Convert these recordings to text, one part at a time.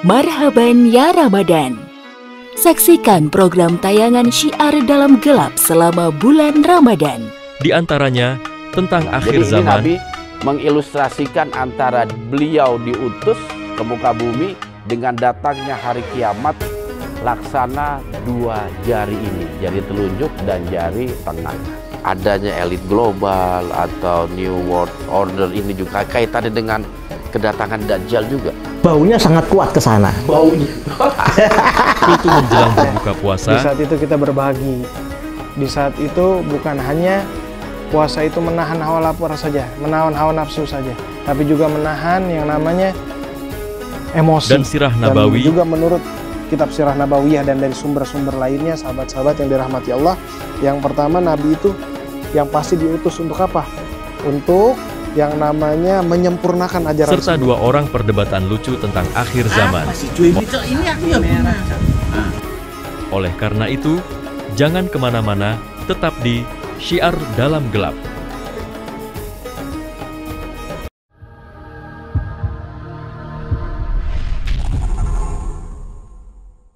Marhaban ya Ramadan. Saksikan program tayangan Syiar Dalam Gelap selama bulan Ramadan. Di antaranya tentang akhir Jadi zaman. Nabi mengilustrasikan antara beliau diutus ke muka bumi dengan datangnya hari kiamat, laksana dua jari ini, jari telunjuk dan jari tengah. Adanya elit global atau New World Order ini juga kaitannya dengan kedatangan Dajjal juga. Baunya sangat kuat ke sana. Baunya. Itu menjelang berbuka puasa. Di saat itu kita berbagi. Di saat itu bukan hanya puasa itu menahan hawa lapar saja, menahan hawa nafsu saja, tapi juga menahan yang namanya emosi. Dan sirah Nabawi. Dan juga menurut kitab Sirah Nabawiyah dan dari sumber-sumber lainnya, sahabat-sahabat yang dirahmati Allah, yang pertama Nabi itu yang pasti diutus untuk apa? Untuk yang namanya menyempurnakan ajaran serta dua orang perdebatan lucu tentang akhir zaman. Oleh karena itu, jangan kemana-mana, tetap di Syiar Dalam Gelap.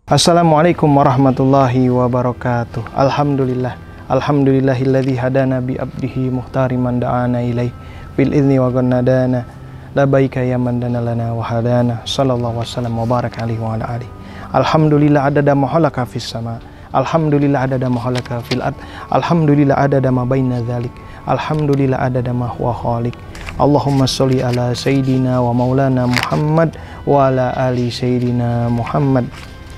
Assalamualaikum warahmatullahi wabarakatuh. Alhamdulillah. Alhamdulillahilladzi hadana bi abdihi muhtari man da'ana ilaih bil idzni wa gannadana labaika ya man dana lana wa hadana sallallahu wasallam wa baraka alaihi wa ala alihi. Alhamdulillah adada ma halaka fis sama. Alhamdulillah adada ma halaka fil ard. Alhamdulillah adada ma baina dzalik. Alhamdulillah adada ma huwa khaliq. Allahumma sholli ala sayyidina wa maulana Muhammad wa ala ali sayyidina Muhammad.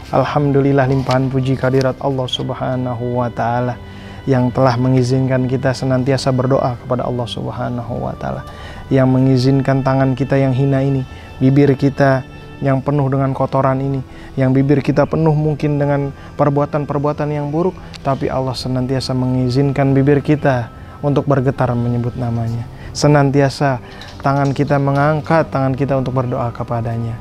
Alhamdulillah limpahan puji kehadirat Allah Subhanahu wa taala yang telah mengizinkan kita senantiasa berdoa kepada Allah Subhanahu wa taala, yang mengizinkan tangan kita yang hina ini, bibir kita yang penuh dengan kotoran ini, yang bibir kita penuh mungkin dengan perbuatan-perbuatan yang buruk, tapi Allah senantiasa mengizinkan bibir kita untuk bergetar menyebut namanya. Senantiasa tangan kita mengangkat tangan kita untuk berdoa kepadanya,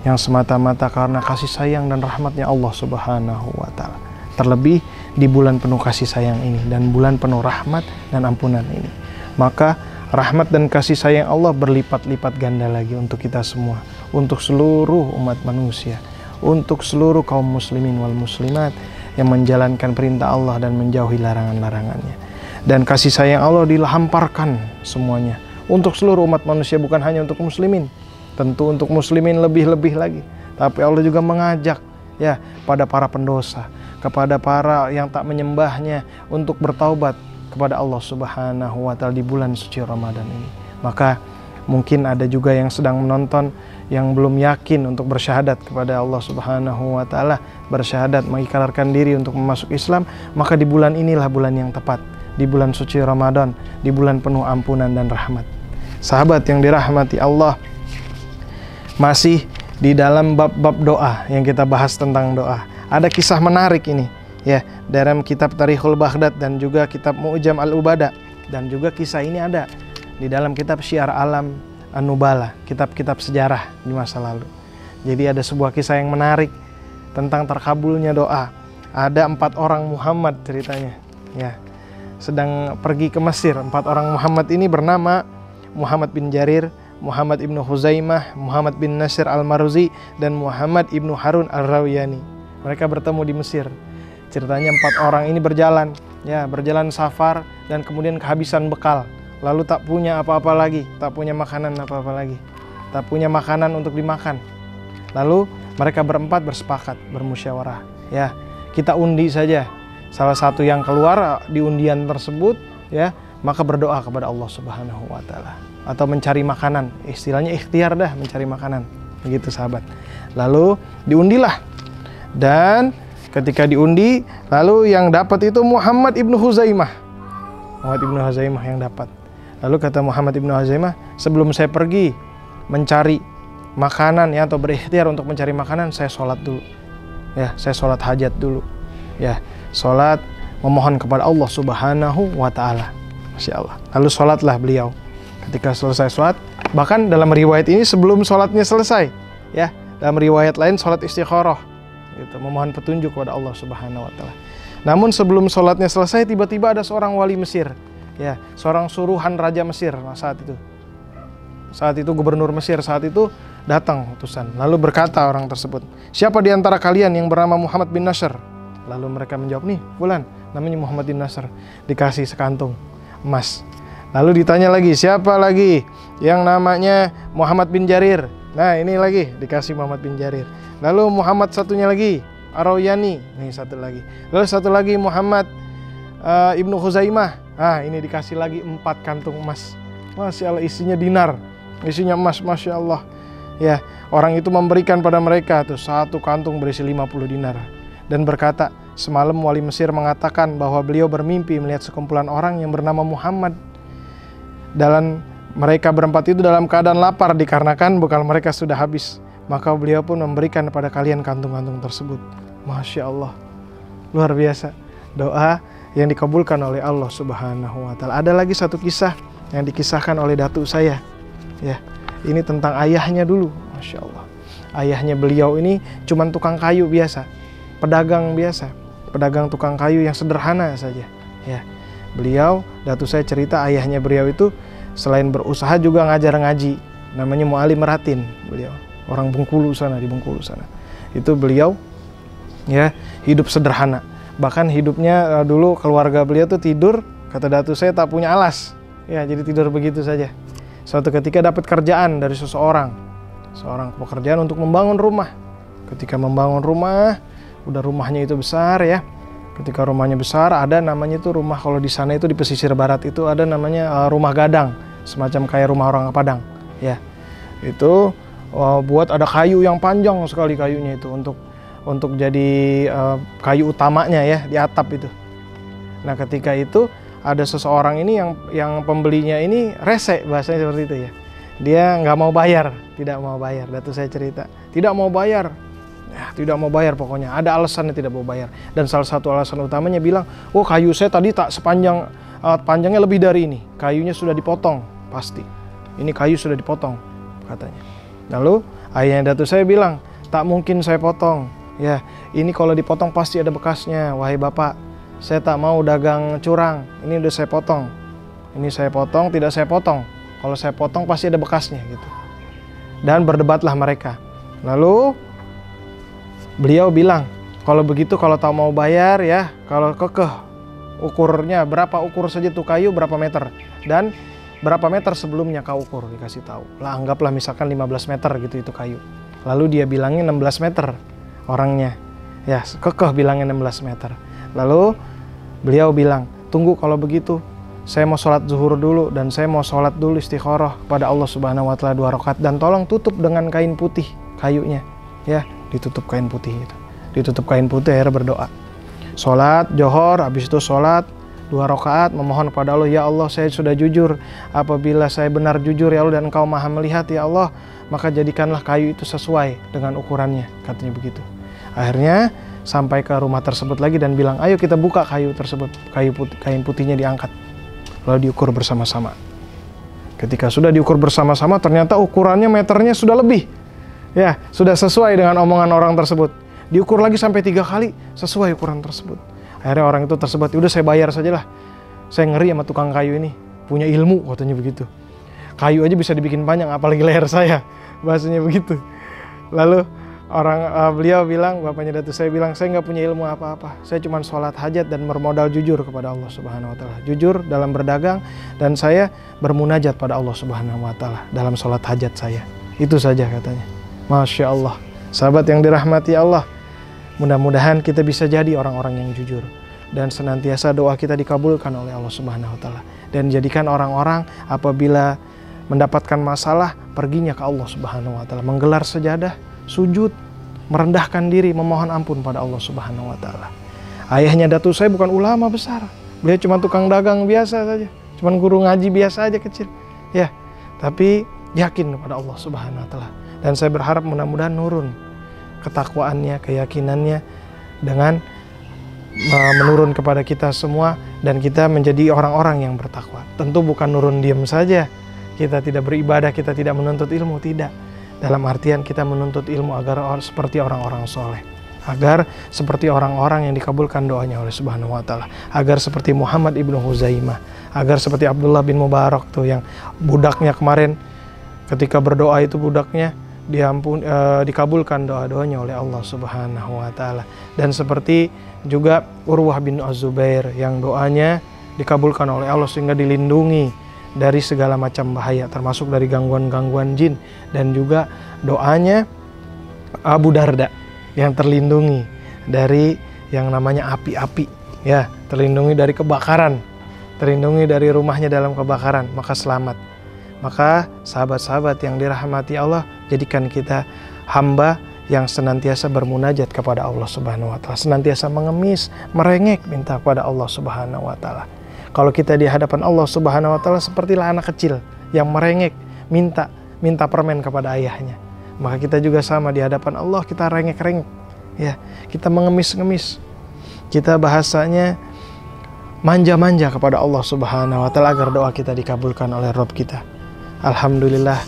yang semata-mata karena kasih sayang dan rahmatnya Allah Subhanahu wa ta'ala. Terlebih di bulan penuh kasih sayang ini dan bulan penuh rahmat dan ampunan ini, maka rahmat dan kasih sayang Allah berlipat-lipat ganda lagi untuk kita semua, untuk seluruh umat manusia, untuk seluruh kaum muslimin wal muslimat yang menjalankan perintah Allah dan menjauhi larangan-larangannya. Dan kasih sayang Allah dihamparkan semuanya untuk seluruh umat manusia, bukan hanya untuk muslimin. Tentu untuk muslimin lebih-lebih lagi, tapi Allah juga mengajak ya pada para pendosa, kepada para yang tak menyembahnya untuk bertaubat kepada Allah Subhanahu wa ta'ala di bulan suci Ramadan ini. Maka mungkin ada juga yang sedang menonton yang belum yakin untuk bersyahadat kepada Allah Subhanahu wa ta'ala, bersyahadat mengikrarkan diri untuk masuk Islam, maka di bulan inilah bulan yang tepat, di bulan suci Ramadan, di bulan penuh ampunan dan rahmat. Sahabat yang dirahmati Allah, masih di dalam bab-bab doa yang kita bahas tentang doa. Ada kisah menarik ini ya dalam kitab Tarikhul Baghdad dan juga kitab Mu'jam Al-Ubada, dan juga kisah ini ada di dalam kitab Syiar Alam An-Nubala, kitab-kitab sejarah di masa lalu. Jadi ada sebuah kisah yang menarik tentang terkabulnya doa. Ada 4 orang Muhammad ceritanya ya, sedang pergi ke Mesir. 4 orang Muhammad ini bernama Muhammad bin Jarir, Muhammad ibnu Huzaimah, Muhammad bin Nasir al-Maruzi, dan Muhammad ibnu Harun al-Rawiyani. Mereka bertemu di Mesir. Ceritanya 4 orang ini berjalan safar dan kemudian kehabisan bekal. Lalu tak punya apa-apa lagi, tak punya makanan apa-apa lagi, tak punya makanan untuk dimakan. Lalu mereka berempat bersepakat, bermusyawarah. Ya, kita undi saja. Salah satu yang keluar di undian tersebut, ya, maka berdoa kepada Allah Subhanahu wa ta'ala, atau mencari makanan, istilahnya ikhtiar dah mencari makanan, begitu sahabat. Lalu diundilah, dan ketika diundi, lalu yang dapat itu Muhammad ibnu Huzaimah. Muhammad ibnu Huzaimah yang dapat. Lalu kata Muhammad ibnu Huzaimah, sebelum saya pergi mencari makanan ya, atau berikhtiar untuk mencari makanan, saya sholat dulu. Ya, saya sholat hajat dulu. Ya, sholat memohon kepada Allah Subhanahu wa ta'ala. Masya Allah. Lalu sholatlah beliau. Ketika selesai sholat, bahkan dalam riwayat ini sebelum sholatnya selesai, ya, dalam riwayat lain sholat istikharah, gitu, memohon petunjuk kepada Allah Subhanahu wa ta'ala. Namun sebelum sholatnya selesai, tiba-tiba ada seorang wali Mesir, ya, seorang suruhan raja Mesir saat itu gubernur Mesir saat itu datang utusan. Lalu berkata orang tersebut, siapa di antara kalian yang bernama Muhammad bin Nasr? Lalu mereka menjawab, nih fulan, namanya Muhammad bin Nasr. Dikasih sekantung emas. Lalu ditanya lagi, siapa lagi yang namanya Muhammad bin Jarir? Nah ini lagi, dikasih Muhammad bin Jarir. Lalu Muhammad satunya lagi, Ar-Rawyani, nih satu lagi. Lalu satu lagi Muhammad Ibnu Khuzaimah. Nah ini dikasih lagi 4 kantung emas. Masya Allah, isinya dinar, isinya emas, Masya Allah. Ya, orang itu memberikan pada mereka tuh 1 kantung berisi 50 dinar. Dan berkata, semalam wali Mesir mengatakan bahwa beliau bermimpi melihat sekumpulan orang yang bernama Muhammad. Dan mereka berempat itu dalam keadaan lapar dikarenakan bekal mereka sudah habis. Maka beliau pun memberikan kepada kalian kantung-kantung tersebut. Masya Allah, luar biasa doa yang dikabulkan oleh Allah Subhanahu wa Ta'ala. Ada lagi satu kisah yang dikisahkan oleh datuk saya. Ya, ini tentang ayahnya dulu. Masya Allah, ayahnya beliau ini cuman tukang kayu biasa, pedagang biasa, pedagang tukang kayu yang sederhana saja. Ya, beliau, datuk saya cerita, ayahnya beliau itu selain berusaha juga ngajar ngaji. Namanya Mu'alim Ratin. Beliau orang Bengkulu sana, di Bengkulu sana. Itu beliau ya hidup sederhana. Bahkan hidupnya dulu keluarga beliau tuh tidur, kata datuk saya, tak punya alas. Ya, jadi tidur begitu saja. Suatu ketika dapat kerjaan dari seorang pekerjaan untuk membangun rumah. Ketika membangun rumah, udah rumahnya itu besar ya. Ketika rumahnya besar, ada namanya itu rumah, kalau di sana itu di pesisir barat itu ada namanya rumah gadang, semacam kayak rumah orang Padang. Ya, itu buat ada kayu yang panjang sekali kayunya itu untuk jadi kayu utamanya ya di atap itu. Nah ketika itu ada seseorang ini yang pembelinya ini rese, bahasanya seperti itu ya. Dia nggak mau bayar, tidak mau bayar. Datuk saya cerita, tidak mau bayar, ya, tidak mau bayar pokoknya. Ada alasannya tidak mau bayar. Dan salah satu alasan utamanya bilang, oh kayu saya tadi tak sepanjang, panjangnya lebih dari ini. Kayunya sudah dipotong pasti. Ini kayu sudah dipotong katanya. Lalu ayahnya datuk saya bilang, tak mungkin saya potong. Ya, ini kalau dipotong pasti ada bekasnya. Wahai bapak, saya tak mau dagang curang. Ini udah saya potong. Ini saya potong, tidak saya potong. Kalau saya potong pasti ada bekasnya gitu. Dan berdebatlah mereka. Lalu beliau bilang, kalau begitu kalau tak mau bayar ya, kalau kekeh ukurnya berapa, ukur saja tuh kayu berapa meter. Dan berapa meter sebelumnya kau ukur, dikasih tahu. Lah anggaplah misalkan 15 meter gitu itu kayu. Lalu dia bilangnya 16 meter. Orangnya ya kekeh bilangnya 16 meter. Lalu beliau bilang, tunggu kalau begitu saya mau sholat zuhur dulu dan saya mau sholat dulu istikharah kepada Allah Subhanahu wa Ta'ala 2 rakaat, dan tolong tutup dengan kain putih kayunya. Ya, ditutup kain putih itu. Ditutup kain putih, akhirnya berdoa. Sholat johor, habis itu sholat 2 rakaat memohon kepada Allah, ya Allah saya sudah jujur, apabila saya benar jujur ya Allah dan Engkau maha melihat ya Allah, maka jadikanlah kayu itu sesuai dengan ukurannya, katanya begitu. Akhirnya sampai ke rumah tersebut lagi dan bilang, ayo kita buka kayu tersebut, kain putihnya diangkat, lalu diukur bersama-sama. Ketika sudah diukur bersama-sama, ternyata ukurannya meternya sudah lebih, ya sudah sesuai dengan omongan orang tersebut. Diukur lagi sampai 3 kali sesuai ukuran tersebut. Akhirnya orang itu tersebut, udah saya bayar sajalah, saya ngeri sama tukang kayu ini, punya ilmu, katanya begitu. Kayu aja bisa dibikin panjang, apalagi leher saya, bahasanya begitu. Lalu beliau bilang, bapaknya datuk saya bilang, saya nggak punya ilmu apa-apa, saya cuma sholat hajat dan bermodal jujur kepada Allah Subhanahu wa Ta'ala, jujur dalam berdagang, dan saya bermunajat pada Allah Subhanahu wa Ta'ala dalam sholat hajat saya. Itu saja katanya. Masya Allah, sahabat yang dirahmati Allah, mudah-mudahan kita bisa jadi orang-orang yang jujur dan senantiasa doa kita dikabulkan oleh Allah Subhanahu wa Ta'ala, dan jadikan orang-orang apabila mendapatkan masalah perginya ke Allah Subhanahu wa Ta'ala, menggelar sejadah, sujud, merendahkan diri, memohon ampun pada Allah Subhanahu wa Ta'ala. Ayahnya datuk saya bukan ulama besar, beliau cuma tukang dagang biasa saja, cuma guru ngaji biasa aja kecil, ya, tapi yakin kepada Allah Subhanahu wa Ta'ala. Dan saya berharap mudah-mudahan nurun ketakwaannya, keyakinannya dengan menurun kepada kita semua, dan kita menjadi orang-orang yang bertakwa. Tentu bukan nurun diam saja, kita tidak beribadah, kita tidak menuntut ilmu, tidak. Dalam artian kita menuntut ilmu agar seperti orang-orang soleh, agar seperti orang-orang yang dikabulkan doanya oleh Subhanahu wa Ta'ala, agar seperti Muhammad Ibnu Khuzaimah, agar seperti Abdullah bin Mubarak tuh yang budaknya kemarin ketika berdoa itu budaknya dikabulkan doa-doanya oleh Allah Subhanahu wa taala. Dan seperti juga Urwah bin Az-Zubair yang doanya dikabulkan oleh Allah sehingga dilindungi dari segala macam bahaya termasuk dari gangguan-gangguan jin, dan juga doanya Abu Darda yang terlindungi dari yang namanya api-api, ya, terlindungi dari kebakaran, terlindungi dari rumahnya dalam kebakaran, maka selamat. Maka sahabat-sahabat yang dirahmati Allah, jadikan kita hamba yang senantiasa bermunajat kepada Allah Subhanahu wa taala, senantiasa mengemis, merengek minta kepada Allah Subhanahu wa taala. Kalau kita di hadapan Allah Subhanahu wa taala sepertilah anak kecil yang merengek minta permen kepada ayahnya. Maka kita juga sama di hadapan Allah, kita rengek-rengek, ya, kita mengemis-ngemis. Kita bahasanya manja-manja kepada Allah Subhanahu wa taala agar doa kita dikabulkan oleh Rabb kita. Alhamdulillah,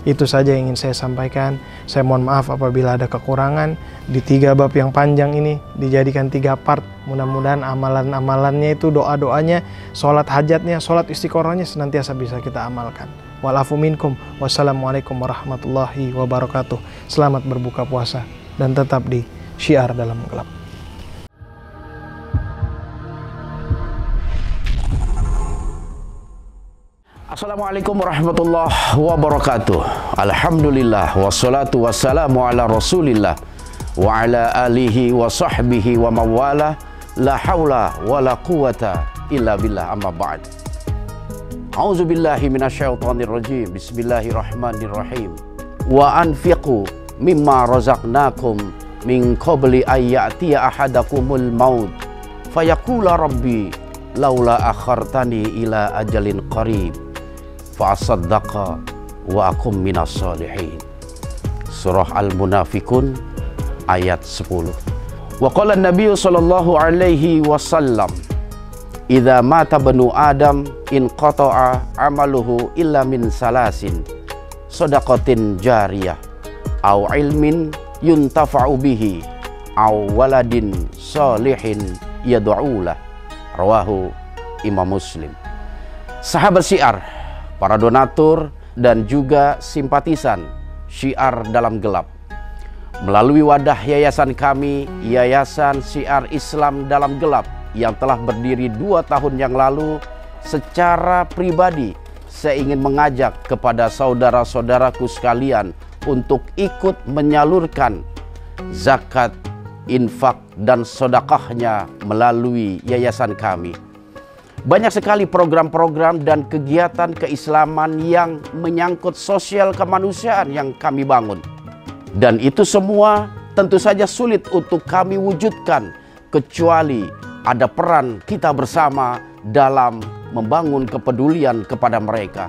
itu saja yang ingin saya sampaikan. Saya mohon maaf apabila ada kekurangan. Di 3 bab yang panjang ini dijadikan 3 part. Mudah-mudahan amalan-amalannya itu, doa-doanya, sholat hajatnya, sholat istiqorohnya senantiasa bisa kita amalkan. Walafu minkum. Wassalamualaikum warahmatullahi wabarakatuh. Selamat berbuka puasa dan tetap di Syiar Dalam Gelap. Assalamualaikum warahmatullahi wabarakatuh. Alhamdulillah, wassalatu wassalamu ala rasulillah wa ala alihi wa sahbihi wa mawala. La hawla wa la quwata illa billah, amma ba'd. A'udzu billahi minasyaitonir rajim. Bismillahirrahmanirrahim. Wa anfiqu mimma razaqnakum min qabli ayyatiya ahadakumul maut fayaqula rabbi laula akhartani ila ajalin qarib fa'asaddaqa wa akum minas salihin. Surah Al-Munafikun ayat 10. Wa qala an-nabiy sallallahu alaihi wasallam, idza mata banu adam in qata'a amaluhu illa min salasin, shadaqatin jariyah aw ilmin yuntafa'u bihi aw waladin salihin yad'u lah. Rawahu Imam Muslim. Sahabat Syiar, para donatur dan juga simpatisan Syiar Dalam Gelap, melalui wadah yayasan kami, Yayasan Syiar Islam Dalam Gelap, yang telah berdiri 2 tahun yang lalu, secara pribadi saya ingin mengajak kepada saudara-saudaraku sekalian untuk ikut menyalurkan zakat, infak, dan sedekahnya melalui yayasan kami. Banyak sekali program-program dan kegiatan keislaman yang menyangkut sosial kemanusiaan yang kami bangun. Dan itu semua tentu saja sulit untuk kami wujudkan kecuali ada peran kita bersama dalam membangun kepedulian kepada mereka.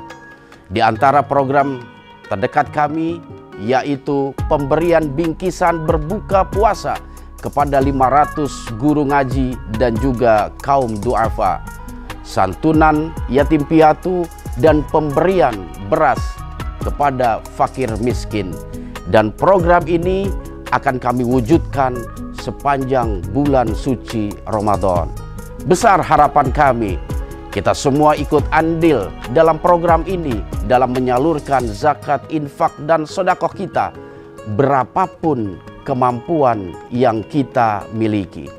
Di antara program terdekat kami yaitu pemberian bingkisan berbuka puasa kepada 500 guru ngaji dan juga kaum du'afa, santunan yatim piatu, dan pemberian beras kepada fakir miskin. Dan program ini akan kami wujudkan sepanjang bulan suci Ramadan. Besar harapan kami, kita semua ikut andil dalam program ini dalam menyalurkan zakat, infak, dan sedekah kita berapapun kemampuan yang kita miliki.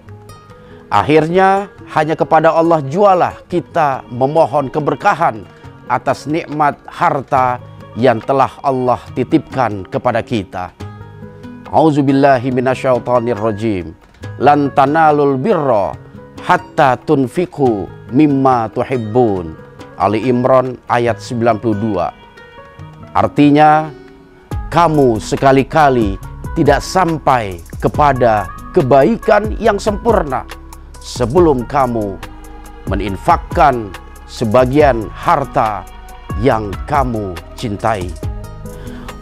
Akhirnya hanya kepada Allah jualah kita memohon keberkahan atas nikmat harta yang telah Allah titipkan kepada kita. A'udzubillahi minasyaitonir rajim. Lan tanalul birra hatta tunfiqu mimma tuhibbun. Ali Imran ayat 92. Artinya, kamu sekali-kali tidak sampai kepada kebaikan yang sempurna sebelum kamu meninfakkan sebagian harta yang kamu cintai.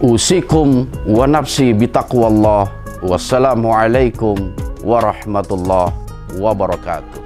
Usikum wa nafsi bitaqwallah. Wassalamualaikum warahmatullahi wabarakatuh.